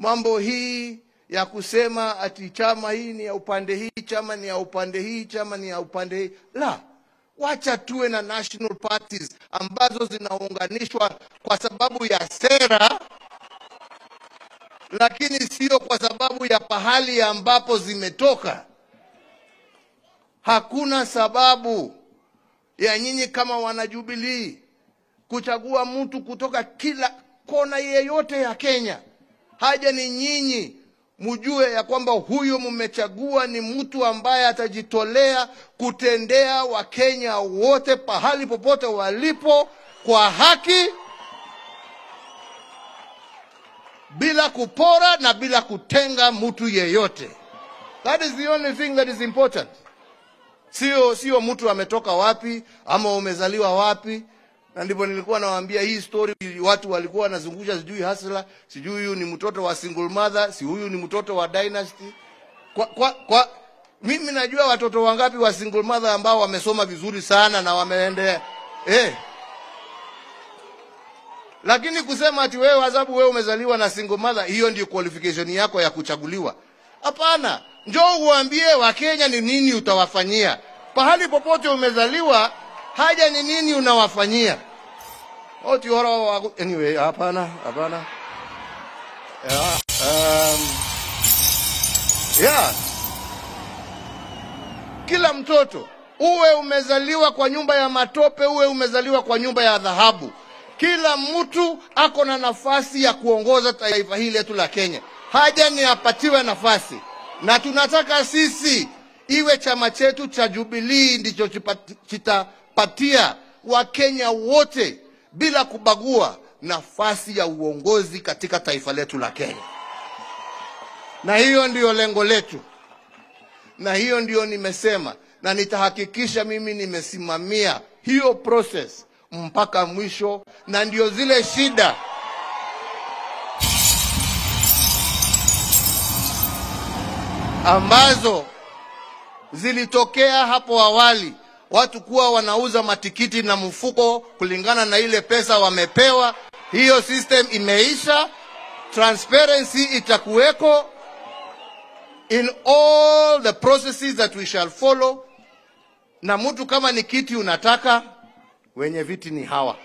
mambo hii ya kusema ati chama hii ni ya upande hii, chama ni ya upande hii, chama ni ya upande hii. La, wacha tuwe na national parties ambazo zinaunganishwa kwa sababu ya sera, lakini sio kwa sababu ya pahali ambapo zimetoka. Hakuna sababu ya nyinyi kama wanajubilee kuchagua mtu kutoka kila kona yeyote ya Kenya. Haja ni nyinyi mjue ya kwamba huyo mmechagua ni mtu ambaye atajitolea kutendea Wakenya wote pahali popote walipo kwa haki, bila kupora na bila kutenga mtu yeyote. That is the only thing that is important. Sio mtu ametoka wapi ama umezaliwa wapi. Na ndipo nilikuwa nawaambia hii story, watu walikuwa wanazungusha sijui Hasla, sijui huyu ni mtoto wa single mother, si huyu ni mtoto wa dynasty. Mimi najua watoto wangapi wa single mother ambao wamesoma vizuri sana na wameendea. Lakini kusema ati wewe sababu wewe umezaliwa na single mother, hiyo ndio qualification yako ya kuchaguliwa. Hapana, njoo uambie Wakenya ni nini utawafanyia. Pahali popote umezaliwa, haja ni nini unawafanyia. Anyway, hapana. Kila mtoto, uwe umezaliwa kwa nyumba ya matope, uwe umezaliwa kwa nyumba ya dhahabu, kila mtu ako na nafasi ya kuongoza taifa hili letu la Kenya. Haja ni apatiwe nafasi. Na tunataka sisi iwe chama chetu cha Jubilee ndicho kitapatia Wakenya wote bila kubagua nafasi ya uongozi katika taifa letu la Kenya. Na hiyo ndio lengo letu. Na hiyo ndio nimesema, na nitahakikisha mimi nimesimamia hiyo process mpaka mwisho. Na ndio zile shida ambazo zilitokea hapo awali, watu kuwa wanauza matikiti na mfuko kulingana na ile pesa wamepewa. Hiyo system imeisha. Transparency itakuweko in all the processes that we shall follow. Na mtu kama ni kiti unataka, wenye viti ni hawa.